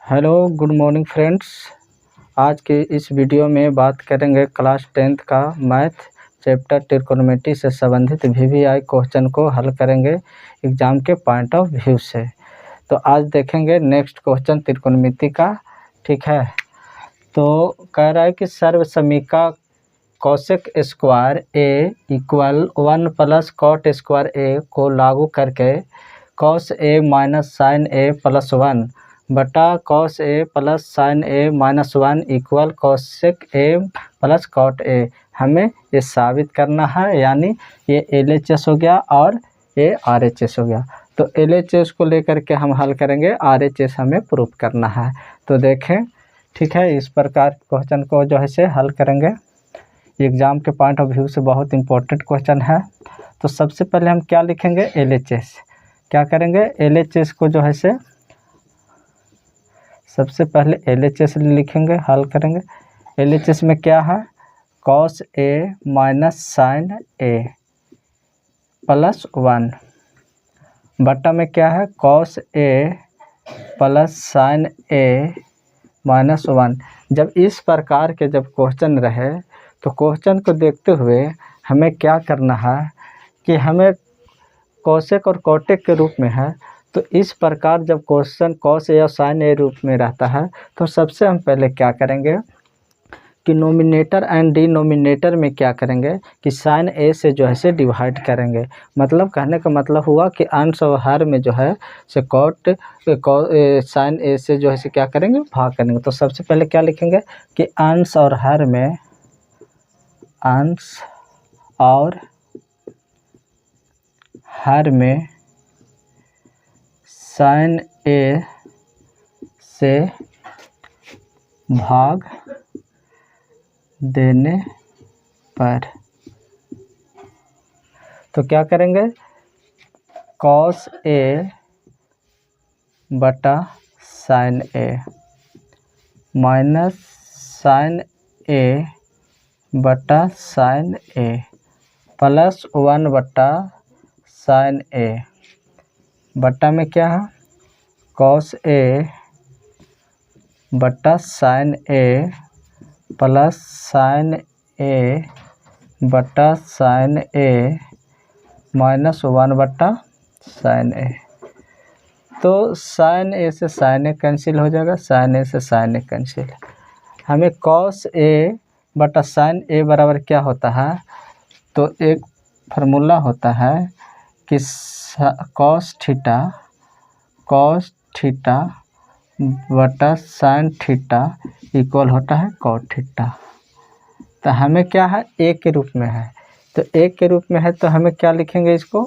Hello good morning friends. आज के इस वीडियो में बात करेंगे क्लास 10th का मैथ चैप्टर त्रिकोणमिति से संबंधित वीवीआई क्वेश्चन को हल करेंगे एग्ज़ाम के पॉइंट ऑफ व्यू से। तो आज देखेंगे नेक्स्ट क्वेश्चन त्रिकोणमिति का। ठीक है, तो कह रहा है कि सर्वसमीका cosec square A equal 1 plus cot square A को लागू करके cos A minus sine A plus 1 बटा cos A plus sine A minus 1 equal cosec A plus cot A हमें ये साबित करना है। यानी ये LHS हो गया और ये RHS हो गया। तो LHS को लेकर के हम हल करेंगे, RHS हमें प्रूफ करना है। तो देखें, ठीक है, इस प्रकार क्वेश्चन को जो है से हल करेंगे। एग्ज़ाम के पॉइंट ऑफ व्यू से बहुत इंपॉर्टेंट क्वेश्चन है। तो सबसे पहले हम क्या लिखेंगे, LHS। क्या करेंगे, LHS को जो है से सबसे पहले LHS लिखेंगे, हल करेंगे। LHS में क्या है, cos A minus sine A plus 1 बटा में क्या है, cos A plus sine A minus 1। जब इस प्रकार के जब क्वेश्चन रहे तो क्वेश्चन को देखते हुए हमें क्या करना है कि हमें कोसेक और कॉटेक के रूप में है। तो इस प्रकार जब क्वेश्चन कॉस ए और साइन ए रूप में रहता है तो सबसे हम पहले क्या करेंगे कि नोमिनेटर एंड डिनोमिनेटर में क्या करेंगे कि साइन ए से जो है से डिवाइड करेंगे। मतलब कहने का मतलब हुआ कि अंश और हर में जो है से कॉट साइन ए से जो है से क्या करेंगे, भाग करेंगे। तो सबसे पहले क्या लिखेंगे कि अंश और हर में, अंश और हर में साइन ए से भाग देने पर तो क्या करेंगे, कॉस ए बटा साइन ए माइनस साइन ए बटा साइन ए प्लस 1 बटा साइन ए बटा में क्या है, कॉस ए बटा साइन ए प्लस साइन ए बटा साइन ए माइनस 1 बटा साइन ए। तो साइन ए से साइन ए कैंसिल हो जाएगा, साइन ए से साइन ए कैंसिल। हमें कॉस ए बटा साइन ए बराबर क्या होता है, तो एक फार्मूला होता है कि कॉस थीटा बटा साइन थीटा इक्वल होता है कॉट थीटा। तो हमें क्या है, ए के रूप में है। तो ए के रूप में है तो हमें क्या लिखेंगे इसको,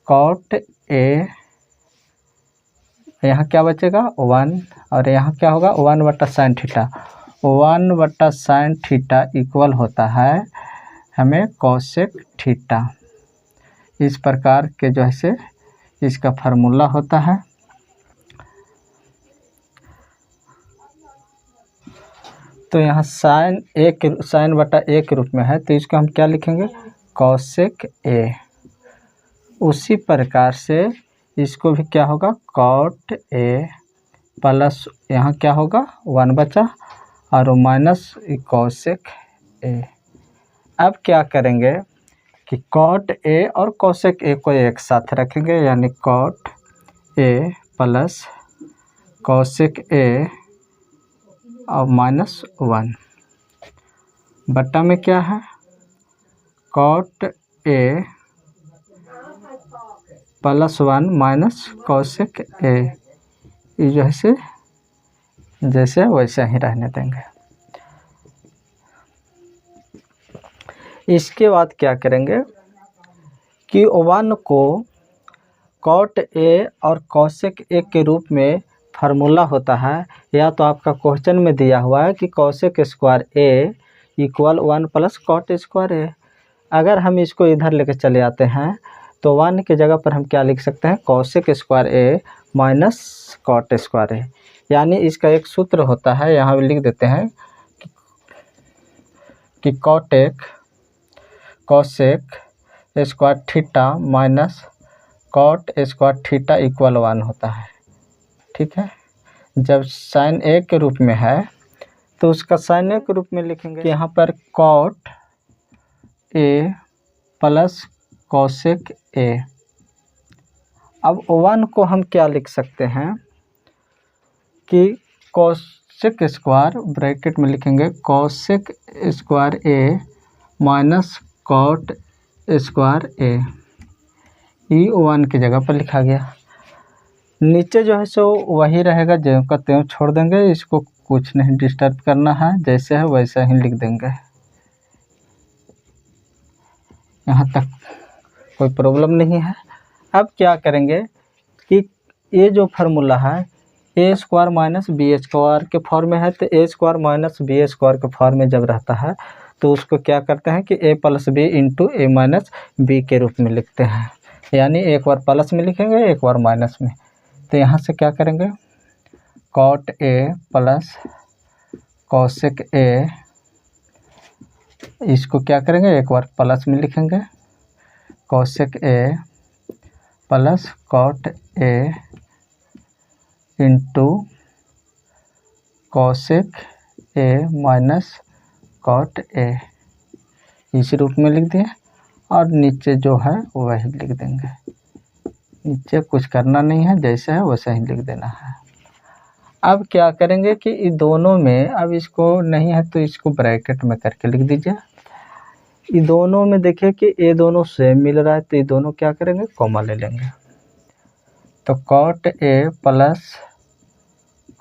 कॉट ए, यहाँ क्या बचेगा 1 और यहाँ क्या होगा 1 बटा साइन थीटा। 1 बटा साइन थीटा इक्वल होता है हमें कोसेक थीटा। इस प्रकार के जो है से इसका फार्मूला होता है। तो यहाँ साइन बटा ए के रूप में है तो इसको हम क्या लिखेंगे, कोसेक ए। उसी प्रकार से इसको भी क्या होगा, कॉट ए प्लस यहाँ क्या होगा 1 बचा और माइनस कोसेक ए। अब क्या करेंगे कि कॉट ए और कोसेक ए को एक साथ रखेंगे, यानी cot A plus cosec A और माइनस 1 बटा में क्या है, cot A plus 1 minus cosec A. ये जो है से जैसे वैसे ही रहने देंगे। इसके बाद क्या करेंगे कि 1 को कॉट ए और कोसेक ए के रूप में फार्मूला होता है, या तो आपका क्वेश्चन में दिया हुआ है कि cosec square A equal 1 plus cot square ए। अगर हम इसको इधर लेकर चले आते हैं तो 1 की जगह पर हम क्या लिख सकते हैं, कोसेक स्क्वायर ए माइनस कॉट स्क्वायर ए। यानी इसका एक सूत्र होता है, यहाँ भी लिख देते हैं कि cosec square theta minus cot square theta equal 1 होता है। ठीक है, जब साइन ए के रूप में है तो उसका साइन ए के रूप में लिखेंगे कि यहाँ पर cot A plus cosec A. अब 1 को हम क्या लिख सकते हैं कि कॉसेक स्क्वायर ब्रैकेट में लिखेंगे कॉसेक स्क्वायर ए माइनस कॉट स्क्वायर ए। ई 1 की जगह पर लिखा गया। नीचे जो है सो वही रहेगा, ज्यों का त्यों छोड़ देंगे, इसको कुछ नहीं डिस्टर्ब करना है, जैसे है वैसा ही लिख देंगे। यहाँ तक कोई प्रॉब्लम नहीं है। अब क्या करेंगे कि ये जो फार्मूला है A square minus B square के फॉर्म में है, तो ए स्क्वायर माइनस बी स्क्वायर के फॉर्म में जब रहता है तो उसको क्या करते हैं कि ए प्लस बी इंटू ए माइनस बी के रूप में लिखते हैं। यानी एक बार प्लस में लिखेंगे, एक बार माइनस में। तो यहाँ से क्या करेंगे, cot A plus cosec A, इसको क्या करेंगे एक बार प्लस में लिखेंगे, cosec A plus cot A into cosec A minus cot A, इस रूप में लिख दिए। और नीचे जो है वही लिख देंगे, नीचे कुछ करना नहीं है, जैसे है वैसा ही लिख देना है। अब क्या करेंगे कि इन दोनों में, अब इसको नहीं है तो इसको ब्रैकेट में करके लिख दीजिए। इन दोनों में देखिए कि ये दोनों सेम मिल रहा है, तो ये दोनों क्या करेंगे, कॉमा ले लेंगे। तो cot A plus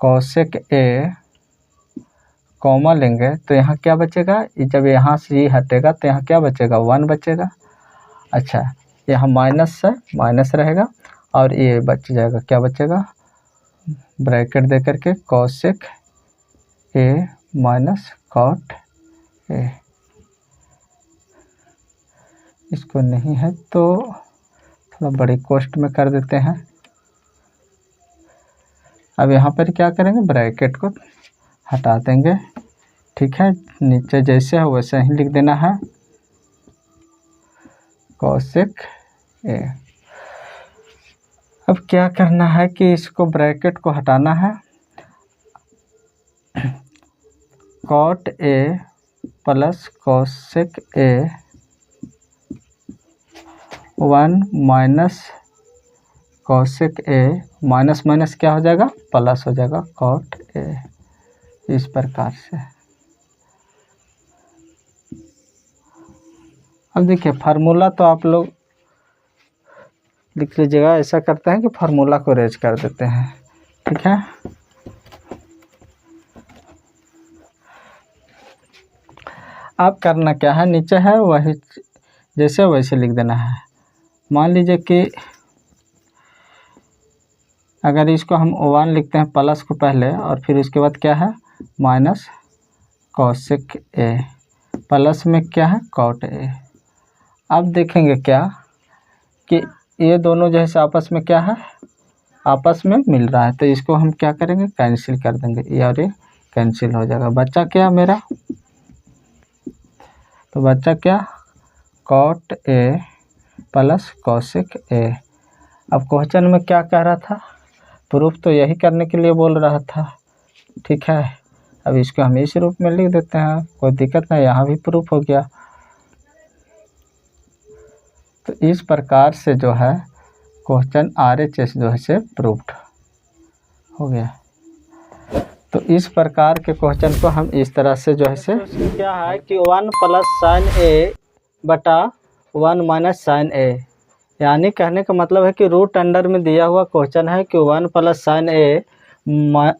cosec A comma लेंगे तो यहाँ क्या बचेगा, जब यहाँ से ये हटेगा तो यहाँ क्या बचेगा, 1 बचेगा। अच्छा, यहाँ माइनस है, माइनस रहेगा, और ये बच जाएगा, क्या बचेगा, ब्रैकेट दे करके cosec A minus cot A. इसको नहीं है तो थोड़ा बड़ी कॉस्ट में कर देते हैं। अब यहाँ पर क्या करेंगे, ब्रैकेट को हटा देंगे, ठीक है। नीचे जैसे है वैसे ही लिख देना है, कॉसेक ए। अब क्या करना है कि इसको ब्रैकेट को हटाना है, cot A plus cosec A 1 minus cosec A, minus minus क्या हो जाएगा, प्लस हो जाएगा, कॉट ए, इस प्रकार से। अब देखिए फार्मूला तो आप लोग लिख लीजिएगा। ऐसा करते हैं कि फार्मूला को रेज कर देते हैं, ठीक है। अब करना क्या है, नीचे है वही जैसे वैसे लिख देना है। मान लीजिए कि अगर इसको हम 1 लिखते हैं प्लस को पहले, और फिर उसके बाद क्या है, माइनस कॉसेक ए, प्लस में क्या है, कॉट ए। अब देखेंगे क्या कि ये दोनों जैसे आपस में क्या है, आपस में मिल रहा है, तो इसको हम क्या करेंगे, कैंसिल कर देंगे, ये और ये कैंसिल हो जाएगा। बच्चा क्या मेरा, तो बच्चा क्या, cot A plus cosec A. अब क्वेश्चन में क्या कह रहा था, प्रूफ तो यही करने के लिए बोल रहा था, ठीक है। अब इसको हम इस रूप में लिख देते हैं, कोई दिक्कत नहीं, यहाँ भी प्रूफ हो गया। तो इस प्रकार से जो है क्वेश्चन RHS जो है से प्रूफ्ड हो गया। तो इस प्रकार के क्वेश्चन को हम इस तरह से जो है से, क्या है कि 1 प्लस साइन ए बटा 1 माइनस साइन ए, यानी कहने का मतलब है कि रूट अंडर में दिया हुआ क्वेश्चन है कि 1 प्लस साइन ए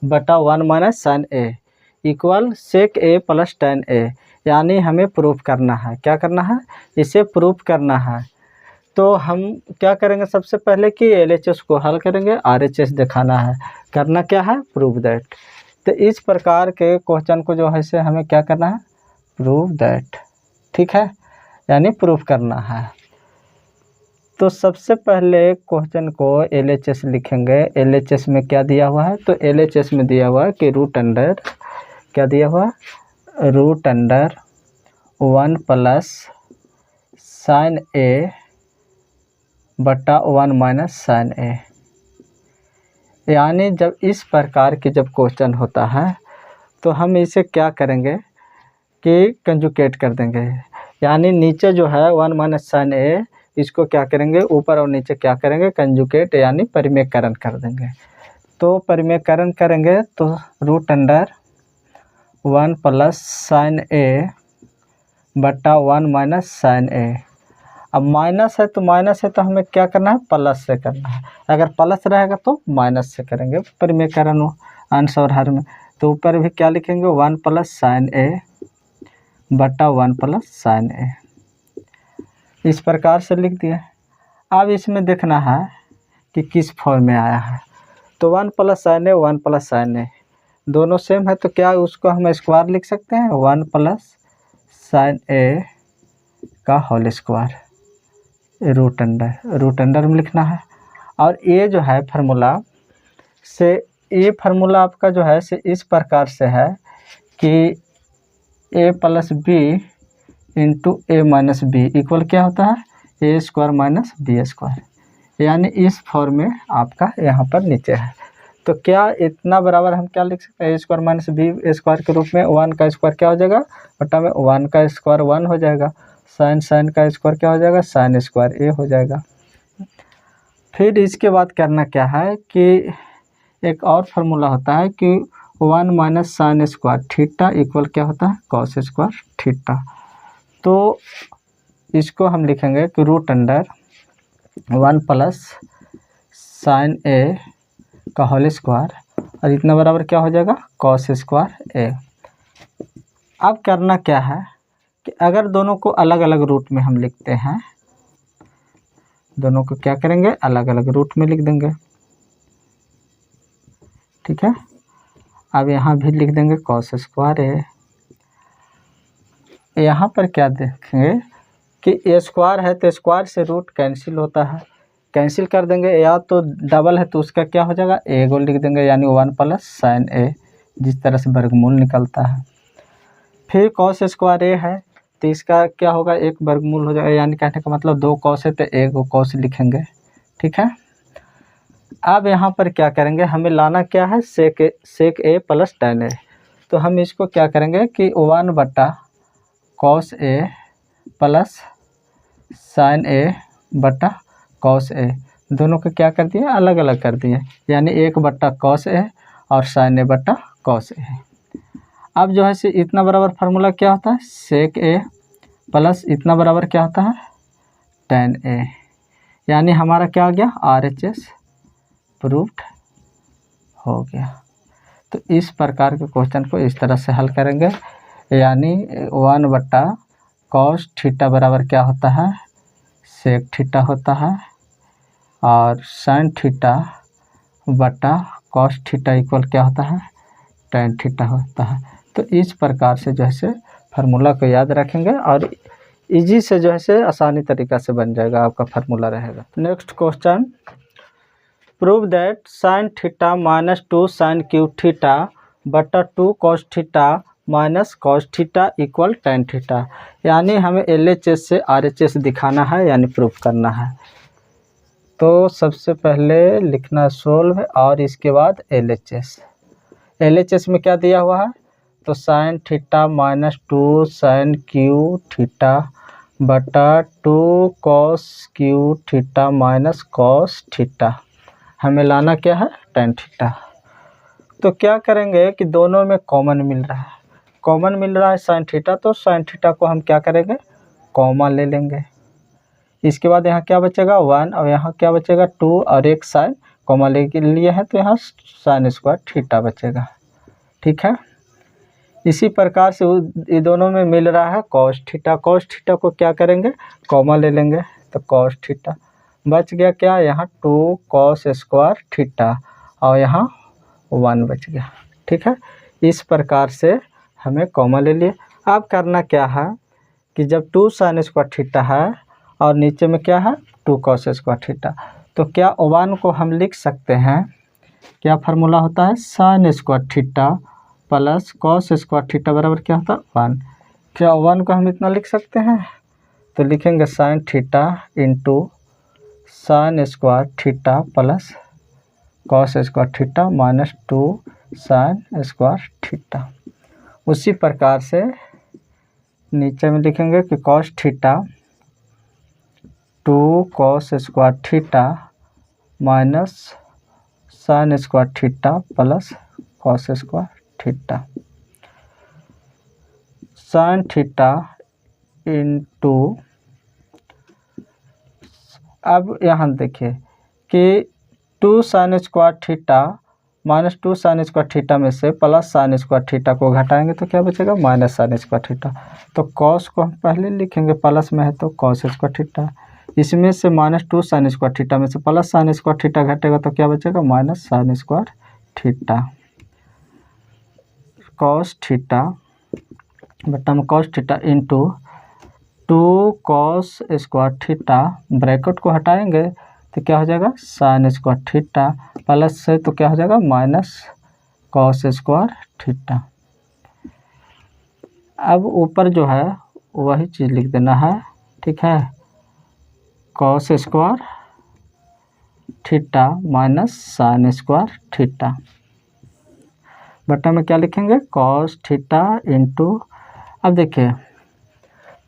बटा 1 माइनस साइन ए इक्वल सेक ए प्लस टेन ए, यानी हमें प्रूफ करना है। क्या करना है, इसे प्रूफ करना है। तो हम क्या करेंगे, सबसे पहले कि LHS को हल करेंगे, RHS दिखाना है, करना क्या है, प्रूव दैट। तो इस प्रकार के क्वेश्चन को जो है से हमें क्या करना है, प्रूव दैट, ठीक है, यानी प्रूफ करना है। तो सबसे पहले क्वेश्चन को LHS लिखेंगे। LHS में क्या दिया हुआ है, तो LHS में दिया हुआ है कि रूट अंडर, क्या दिया हुआ, रूट अंडर 1 प्लस साइन ए बटा 1 माइनस साइन ए, यानी जब इस प्रकार के जब क्वेश्चन होता है तो हम इसे क्या करेंगे कि कंजुगेट कर देंगे। यानी नीचे जो है 1 माइनस साइन ए, इसको क्या करेंगे ऊपर और नीचे क्या करेंगे कंजुगेट यानी परिमेयकरण कर देंगे। तो परिमेयकरण करेंगे तो रूट अंडर 1 प्लस साइन ए बटा 1 माइनस साइन ए। अब माइनस है तो हमें क्या करना है प्लस से करना है। अगर प्लस रहेगा तो माइनस से करेंगे परिमेयकरण अंश और हर में। तो ऊपर भी क्या लिखेंगे 1 प्लस साइन ए बटा 1 प्लस साइन ए, इस प्रकार से लिख दिया। अब इसमें देखना है कि किस फॉर्म में आया है। तो 1 प्लस साइन ए 1 प्लस साइन ए दोनों सेम है, तो क्या उसको हम स्क्वायर लिख सकते हैं 1 प्लस साइन ए का होल स्क्वायर, रूट अंडर में लिखना है। और ये जो है फार्मूला से, ये फार्मूला आपका जो है से इस प्रकार से है कि ए प्लस बी इंटू ए माइनस बी इक्वल क्या होता है A square minus B square, यानी इस फॉर्म में आपका यहाँ पर नीचे है। तो क्या इतना बराबर हम क्या लिख सकते हैं A square minus B square के रूप में 1 का स्क्वायर क्या हो जाएगा बटा में 1 का स्क्वायर 1 हो जाएगा, साइन का स्क्वायर क्या हो जाएगा साइन स्क्वायर ए हो जाएगा। फिर इसके बाद करना क्या है कि एक और फार्मूला होता है कि 1 minus sign square theta equal क्या होता है कॉस स्क्वायर थीटा। तो इसको हम लिखेंगे कि रूट अंडर 1 प्लस साइन ए का होल स्क्वायर और इतना बराबर क्या हो जाएगा कॉस स्क्वायर ए। अब करना क्या है कि अगर दोनों को अलग अलग रूट में हम लिखते हैं, दोनों को क्या करेंगे अलग अलग रूट में लिख देंगे, ठीक है। अब यहाँ भी लिख देंगे कॉस स्क्वायर ए। यहाँ पर क्या देखेंगे कि ए स्क्वायर है तो स्क्वायर से रूट कैंसिल होता है, कैंसिल कर देंगे, या तो डबल है तो उसका क्या हो जाएगा ए को लिख देंगे यानी 1 प्लस साइन ए, जिस तरह से वर्गमूल निकलता है। फिर कॉस स्क्वायर ए है तो इसका क्या होगा एक वर्गमूल हो जाएगा, यानी कहने का मतलब 2 कॉस है तो एक कॉस लिखेंगे, ठीक है। अब यहाँ पर क्या करेंगे हमें लाना क्या है सेक ए प्लस tan ए। तो हम इसको क्या करेंगे कि 1 बटा कॉस ए प्लस साइन ए बटा कॉस ए, दोनों को क्या कर दिए अलग अलग कर दिए, यानी 1 बटा कॉस ए और साइन ए बटा कॉस ए। अब जो है से इतना बराबर फार्मूला क्या होता है सेक ए प्लस इतना बराबर क्या होता है tan ए, यानी हमारा क्या हो गया RHS प्रूव्ड हो गया। तो इस प्रकार के क्वेश्चन को इस तरह से हल करेंगे, यानी 1 बटा कॉस थीटा बराबर क्या होता है सेक थीटा होता है और साइन थीटा बटा कॉस थीटा इक्वल क्या होता है tan थीटा होता है। तो इस प्रकार से जो है से फार्मूला को याद रखेंगे और इजी से जो है से आसानी तरीक़ा से बन जाएगा, आपका फार्मूला रहेगा। Next question, prove that sign theta minus 2 sine cube theta बटा 2 cos theta minus cos theta equal tan theta, यानी हमें LHS से RHS दिखाना है यानी प्रूव करना है। तो सबसे पहले लिखना सोल्व और इसके बाद LHS में क्या दिया हुआ है तो sine theta minus 2 sine cube theta बटा 2 cos cube theta minus cos theta, हमें लाना क्या है tan थीटा। तो क्या करेंगे कि दोनों में कॉमन मिल रहा है साइन थीटा, तो साइन थीटा को हम क्या करेंगे कॉमन ले लेंगे। इसके बाद यहाँ क्या बचेगा 1 और यहाँ क्या बचेगा 2 और एक साइन कॉमन ले लिए हैं तो यहाँ साइन स्क्वायर थीटा बचेगा, ठीक है। इसी प्रकार से ये दोनों में मिल रहा है कॉस थीटा को क्या करेंगे कॉमन ले लेंगे, तो कॉस थीटा बच गया क्या यहाँ 2 कॉस स्क्वायर थीटा और यहाँ 1 बच गया, ठीक है। इस प्रकार से हमें कॉमन ले लिए। अब करना क्या है कि जब 2 साइन स्क्वायर थीटा है और नीचे में क्या है 2 कॉस स्क्वायर थीटा, तो क्या 1 को हम लिख सकते हैं, क्या फार्मूला होता है sign square theta plus cos square theta बराबर क्या होता है 1। क्या 1 को हम इतना लिख सकते हैं, तो लिखेंगे sine theta into sine square theta plus cos square theta minus 2 sign square theta. उसी प्रकार से नीचे में लिखेंगे कि cos theta 2 cos square theta minus sign square theta plus cos square theta. Sine theta into, अब यहाँ देखिए कि 2 sign square theta minus 2 sign square theta में से प्लस साइन स्क्वायर थीटा को घटाएंगे तो क्या बचेगा, माइनस साइन स्क्वायर थीटा। तो कॉस को हम पहले लिखेंगे, प्लस में है तो कॉस स्क्वायर थीटा, इसमें से माइनस 2 साइन स्क्वायर थीटा में से प्लस साइन स्क्वायर थीटा घटेगा तो क्या बचेगा, minus sign square theta. Cos theta बटा में cos theta into 2 cos square theta, bracket को हटाएंगे तो क्या हो जाएगा, साइन स्क्वायर थीटा प्लस से तो क्या हो जाएगा, माइनस कॉस स्क्वायर थीटा। अब ऊपर जो है वही चीज़ लिख देना है, ठीक है, cos square theta minus sign square theta बटा में क्या लिखेंगे, कॉस थीटा इंटू, अब देखिए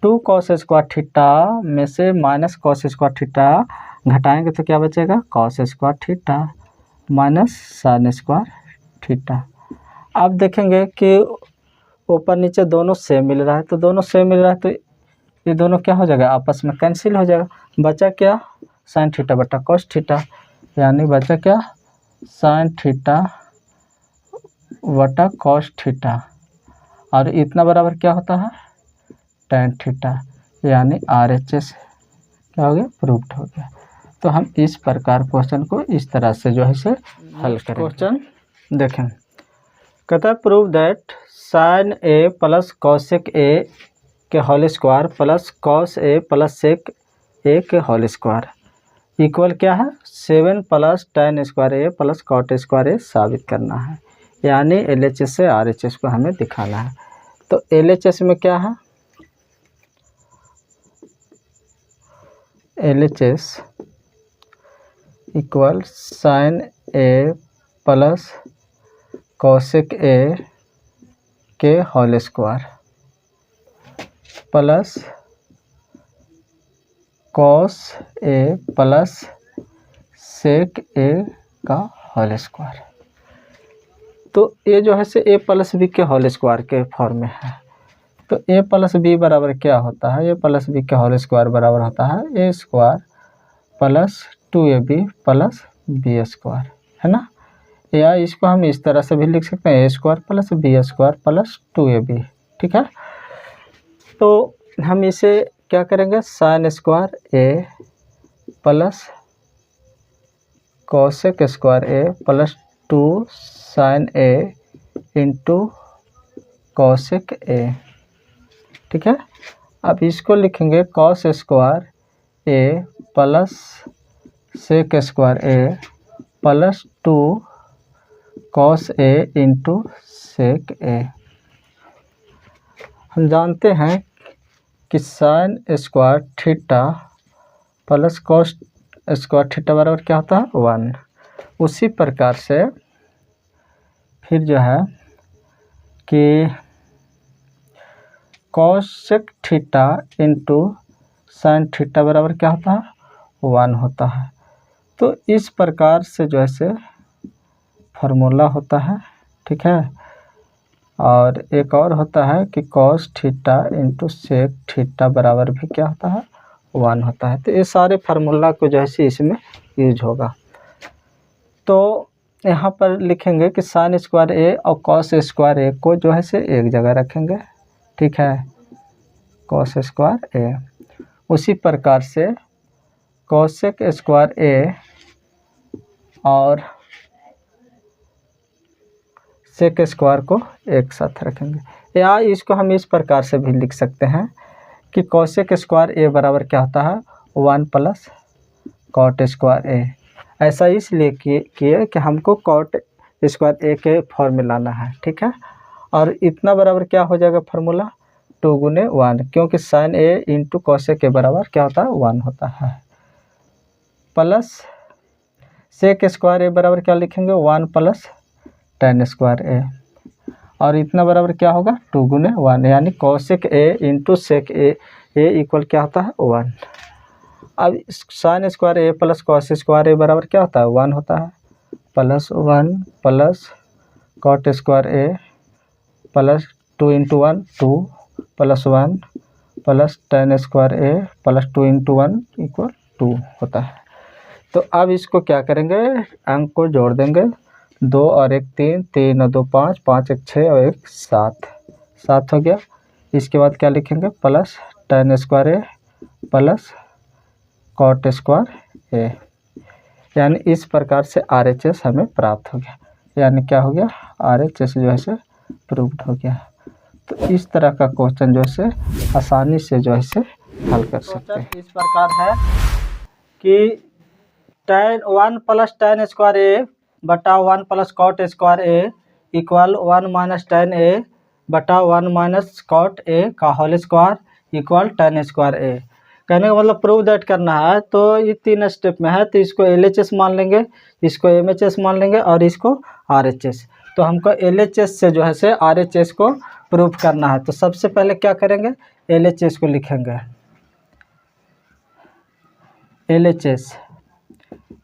2 कॉस स्क्वायर थीटा में से माइनस कॉस स्क्वायर थीटा घटाएंगे तो क्या बचेगा, cos square theta minus sign square theta. अब देखेंगे कि ऊपर नीचे दोनों सेम मिल रहा है, तो दोनों सेम मिल रहा है तो ये दोनों क्या हो जाएगा, आपस में कैंसिल हो जाएगा। बचा क्या, साइन थीटा बटा कॉस थीटा, यानी बचा क्या, साइन थीटा बटा कॉस थीटा, और इतना बराबर क्या होता है, tan थीटा, यानी RHS क्या हो गया, प्रूव्ड हो गया। तो हम इस प्रकार क्वेश्चन को इस तरह से जो है से हल करेंगे। क्वेश्चन देखें, कहता है prove that sine A plus cosec A के whole square plus cos A plus sec A के होल स्क्वायर इक्वल क्या है, 7 plus tan square A plus cot square A साबित करना है, यानी LHS से RHS को हमें दिखाना है। तो LHS में क्या है, LHS equal sine A plus cosec A के whole square plus cos A plus sec A का होल स्क्वायर। तो ये जो है से ए प्लस बी के होल स्क्वायर के फॉर्म में है, तो ए प्लस बी बराबर क्या होता है, ए प्लस बी के होल स्क्वायर बराबर होता है A square plus 2ab plus B square, है ना। या इसको हम इस तरह से भी लिख सकते हैं, A square plus B square plus 2ab, ठीक है। तो हम इसे क्या करेंगे, sine square A plus cosec square A plus 2 sine A into cosec A, ठीक है। अब इसको लिखेंगे cos square A plus sec square A plus 2 cos A into sec A. हम जानते हैं कि sine square theta plus cos square theta बराबर क्या होता है, 1। उसी प्रकार से फिर जो है कि cosec theta into sine theta बराबर क्या होता है, 1 होता है। तो इस प्रकार से जो है से फार्मूला होता है, ठीक है। और एक और होता है कि cos theta into sec theta बराबर भी क्या होता है, 1 होता है। तो ये सारे फार्मूला को जो है से इसमें यूज होगा। तो यहाँ पर लिखेंगे कि साइन स्क्वायर ए और कॉस स्क्वायर ए को जो है से एक जगह रखेंगे, ठीक है, कॉस स्क्वायर ए। उसी प्रकार से कॉसेक स्क्वायर ए और सेक स्क्वायर को एक साथ रखेंगे। या इसको हम इस प्रकार से भी लिख सकते हैं कि कॉसेक स्क्वायर ए बराबर क्या होता है, 1 प्लस कॉट स्क्वायर ए। ऐसा इसलिए किए कि हमको कॉट स्क्वायर ए के फॉर्म में लाना है, ठीक है। और इतना बराबर क्या हो जाएगा फार्मूला, 2 गुने 1, क्योंकि साइन ए इंटू कॉसेक के बराबर क्या होता है, 1 होता है, प्लस सेक स्क्वायर ए बराबर क्या लिखेंगे 1 प्लस tan स्क्वायर ए, और इतना बराबर क्या होगा 2 गुने 1, यानी cosec A into sec A equal क्या होता है 1। अब sine square A plus cos square A बराबर क्या होता है 1 होता है, plus 1 plus cot square A plus 2 into 1 2 plus 1 plus tan square A plus 2 into 1 equal 2 होता है। तो अब इसको क्या करेंगे, अंक को जोड़ देंगे, 2 और 1 3, 3 और 2 5, 5 1 6 और 1 7, 7 हो गया। इसके बाद क्या लिखेंगे plus tan square A plus cot square ए, यानी इस प्रकार से RHS हमें प्राप्त हो गया, यानी क्या हो गया RHS जो है से प्रूव्ड हो गया। तो इस तरह का क्वेश्चन जो है से आसानी से जो है से हल कर सकते हैं। इस प्रकार है कि tan 1 plus tan square A बटा 1 plus cot square A equal 1 minus tan A बटा 1 माइनस कॉट ए का whole square equal tan square A. कहने का मतलब प्रूव दैट करना है, तो ये 3 स्टेप में है, तो इसको LHS मान लेंगे, इसको MHS मान लेंगे और इसको RHS। तो हमको LHS से जो है से RHS को प्रूफ करना है। तो सबसे पहले क्या करेंगे LHS को लिखेंगे,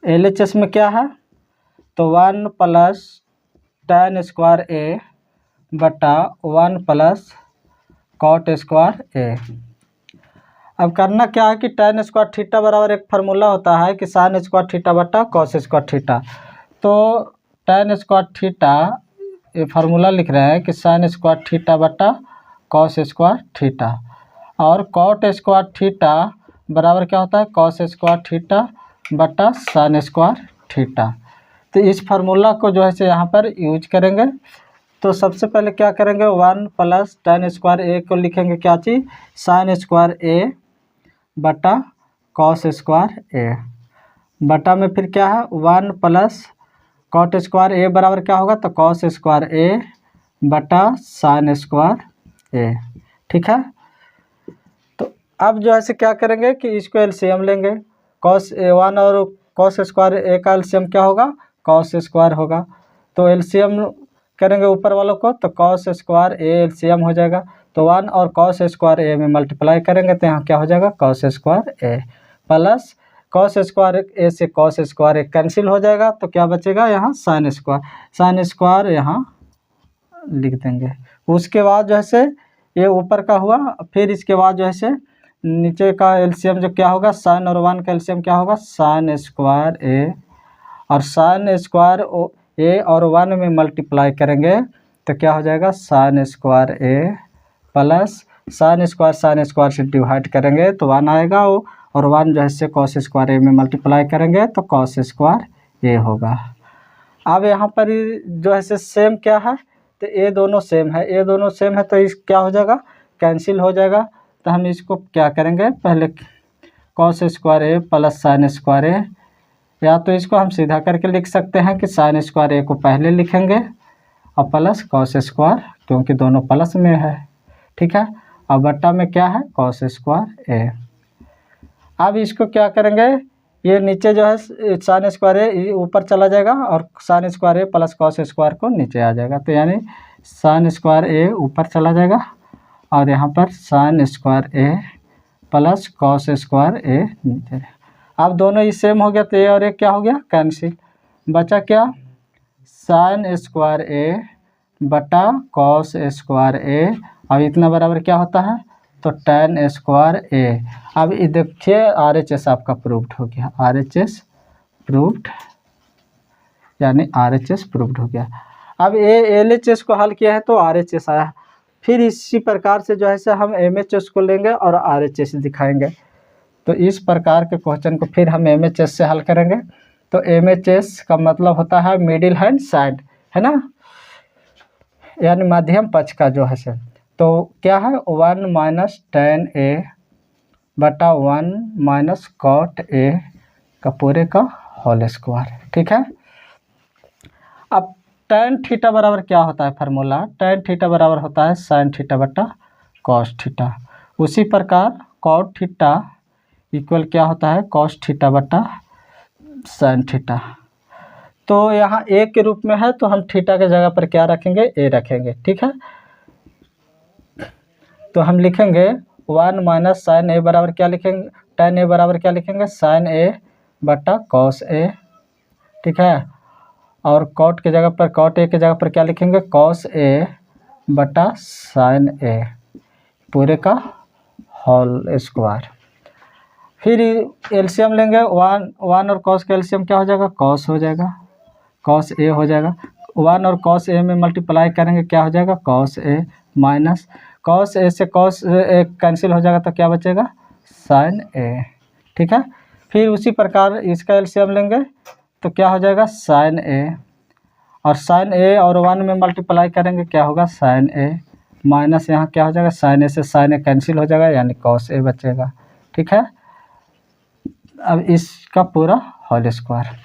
LHS में क्या है तो 1 प्लस tan स्क्वायर ए बटा 1 प्लस कॉट स्क्वायर ए। अब करना क्या है कि tan स्क्वायर थीटा बराबर एक फार्मूला होता है कि साइन स्क्वायर थीटा बटा कॉस स्क्वायर थीटा। तो tan स्क्वायर थीटा ये फार्मूला लिख रहे हैं कि साइन स्क्वायर थीटा बटा कॉस स्क्वायर थीटा, और कॉट स्क्वायर थीटा बराबर क्या होता है कॉस स्क्वायर थीटा बटा साइन स्क्वायर थीटा। तो इस फार्मूला को जो है से यहाँ पर यूज करेंगे। तो सबसे पहले क्या करेंगे 1 प्लस tan स्क्वायर ए को लिखेंगे क्या चीज़ साइन स्क्वायर ए बटा कॉस स्क्वायर ए, बटा में फिर क्या है 1 प्लस कॉट स्क्वायर ए बराबर क्या होगा तो कॉस स्क्वायर ए बटा साइन स्क्वायर ए। ठीक है, तो अब जो है से क्या करेंगे कि इसको एलसीएम लेंगे, कॉस 1 और कॉस स्क्वायर ए का एलसीएम क्या होगा कॉस स्क्वायर होगा। तो एलसीएम करेंगे ऊपर वालों को, तो कॉस स्क्वायर ए एलसीएम हो जाएगा, तो 1 और कॉस स्क्वायर ए में मल्टीप्लाई करेंगे तो यहाँ क्या हो जाएगा cos square A plus cos square ए से कॉस स्क्वायर ए कैंसिल हो जाएगा, तो क्या बचेगा यहाँ साइन स्क्वायर यहाँ लिख देंगे। उसके बाद जो है से ये ऊपर का हुआ, फिर इसके बाद जो है से नीचे का एलसीएम जो क्या होगा साइन और 1 का एलसीएम क्या होगा साइन स्क्वायर ए, और साइन स्क्वायर ए और 1 में मल्टीप्लाई करेंगे तो क्या हो जाएगा sign square A plus sine square से डिवाइड करेंगे तो 1 आएगा, और 1 जो है से कॉस स्क्वायर ए में मल्टीप्लाई करेंगे तो कॉस स्क्वायर ए होगा। अब यहाँ पर जो है से सेम क्या है तो ये दोनों सेम है, तो इस क्या हो जाएगा कैंसिल हो जाएगा। तो हम इसको क्या करेंगे पहले cos square A plus sign square ए, या तो इसको हम सीधा करके लिख सकते हैं कि साइन स्क्वायर ए को पहले लिखेंगे और प्लस कॉस स्क्वायर, क्योंकि दोनों प्लस में है। ठीक है, और बट्टा में क्या है कॉस स्क्वायर ए। अब इसको क्या करेंगे ये नीचे जो है साइन स्क्वायर ए ऊपर चला जाएगा और sign square A plus cos square को नीचे आ जाएगा, तो यानी साइन स्क्वायर ए ऊपर चला जाएगा और यहाँ पर sign square A plus cos square ए नीचे। अब दोनों ही सेम हो गया, तो ए और ए क्या हो गया कैंसिल, बचा क्या साइन स्क्वायर ए बटा कॉस स्क्वायर ए, अब इतना बराबर क्या होता है तो tan स्क्वायर ए। अब ये देखिए RHS आपका प्रूव्ड हो गया, RHS प्रूव्ड, यानी RHS प्रूव्ड हो गया। अब ये LHS को हल किया है तो RHS आया, फिर इसी प्रकार से जो है से हम MHS को लेंगे और RHS दिखाएंगे। तो इस प्रकार के क्वेश्चन को फिर हम MHS से हल करेंगे। तो MHS का मतलब होता है मिडिल हैंड साइड, है ना, यानी मध्यम पक्ष का जो है से। तो क्या है 1 माइनस tan ए बटा 1 माइनस कॉट ए का पूरे का होल स्क्वायर। ठीक है, अब tan थीटा बराबर क्या होता है फार्मूला, tan थीटा बराबर होता है साइन थीटा बटा कॉस थीटा। उसी प्रकार कॉट थीटा इक्वल क्या होता है कॉस थीटा बटा साइन थीटा। तो यहाँ ए के रूप में है तो हम थीटा के जगह पर क्या रखेंगे, ए रखेंगे, ठीक है। तो हम लिखेंगे 1 माइनस साइन ए बराबर क्या लिखेंगे, tan ए बराबर क्या लिखेंगे, साइन ए बटा कॉस ए, ठीक है। और कॉट के जगह पर, कॉट ए के जगह पर क्या लिखेंगे, कॉस ए बटा साइन ए पूरे का होल स्क्वायर। फिर एलसीएम लेंगे, वन और कॉस का एलसीएम क्या हो जाएगा, कॉस हो जाएगा, कॉस ए हो जाएगा। 1 और कॉस ए में मल्टीप्लाई करेंगे क्या हो जाएगा, cos A minus cos A से कॉस ए कैंसिल हो जाएगा तो क्या बचेगा, साइन ए, ठीक है। फिर उसी प्रकार इसका एलसीएम लेंगे तो क्या हो जाएगा, साइन ए, और साइन ए और 1 में मल्टीप्लाई करेंगे क्या होगा, साइन ए माइनस यहाँ क्या हो जाएगा, साइन ए से साइन ए कैंसिल हो जाएगा यानी कॉस ए बचेगा, ठीक है। अब इसका पूरा होल स्क्वायर।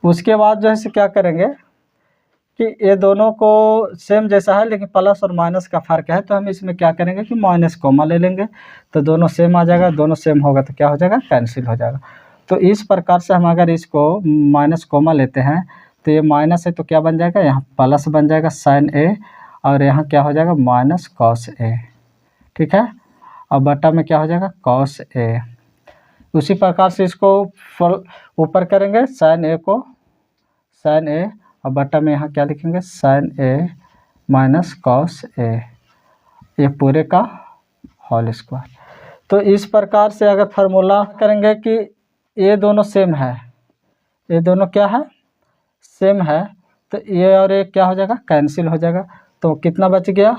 उसके बाद जो है क्या करेंगे कि ये दोनों को सेम जैसा है लेकिन प्लस और माइनस का फ़र्क है, तो हम इसमें क्या करेंगे कि माइनस कोमा ले लेंगे तो दोनों सेम आ जाएगा, दोनों सेम होगा तो क्या हो जाएगा, कैंसिल हो जाएगा। तो इस प्रकार से हम अगर इसको माइनस कोमा लेते हैं तो ये माइनस है तो क्या बन जाएगा, यहाँ प्लस बन जाएगा साइन ए, और यहाँ क्या हो जाएगा माइनस कॉस ए, ठीक है। और बटा में क्या हो जाएगा, कॉस ए। उसी प्रकार से इसको ऊपर करेंगे, साइन ए को साइन ए, और बटा में यहाँ क्या लिखेंगे, sign A minus cos A, ये पूरे का होल स्क्वायर। तो इस प्रकार से अगर फार्मूला करेंगे कि ये दोनों सेम है, ये दोनों क्या है, सेम है, तो ये और ये क्या हो जाएगा, कैंसिल हो जाएगा। तो कितना बच गया,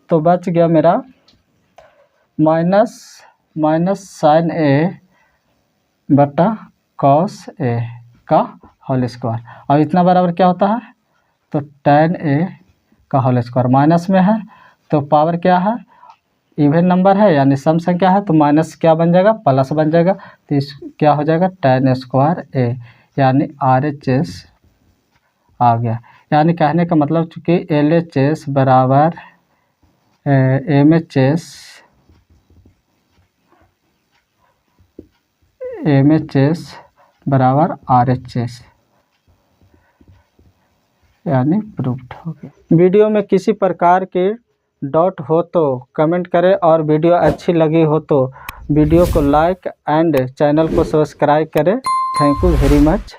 तो बच गया मेरा माइनस साइन ए बटा कॉस ए का होल स्क्वायर, और इतना बराबर क्या होता है, तो tan ए का होल स्क्वायर। माइनस में है तो पावर क्या है, इवन नंबर है यानी सम संख्या है, तो माइनस क्या बन जाएगा, प्लस बन जाएगा, तो इस क्या हो जाएगा, tan स्क्वायर ए यानी RHS आ गया। यानी कहने का मतलब चूँकि LHS बराबर MHS बराबर RHS यानी प्रूफ्ड हो गया। वीडियो में किसी प्रकार के डाउट हो तो कमेंट करें, और वीडियो अच्छी लगी हो तो वीडियो को लाइक एंड चैनल को सब्सक्राइब करें। Thank you very much.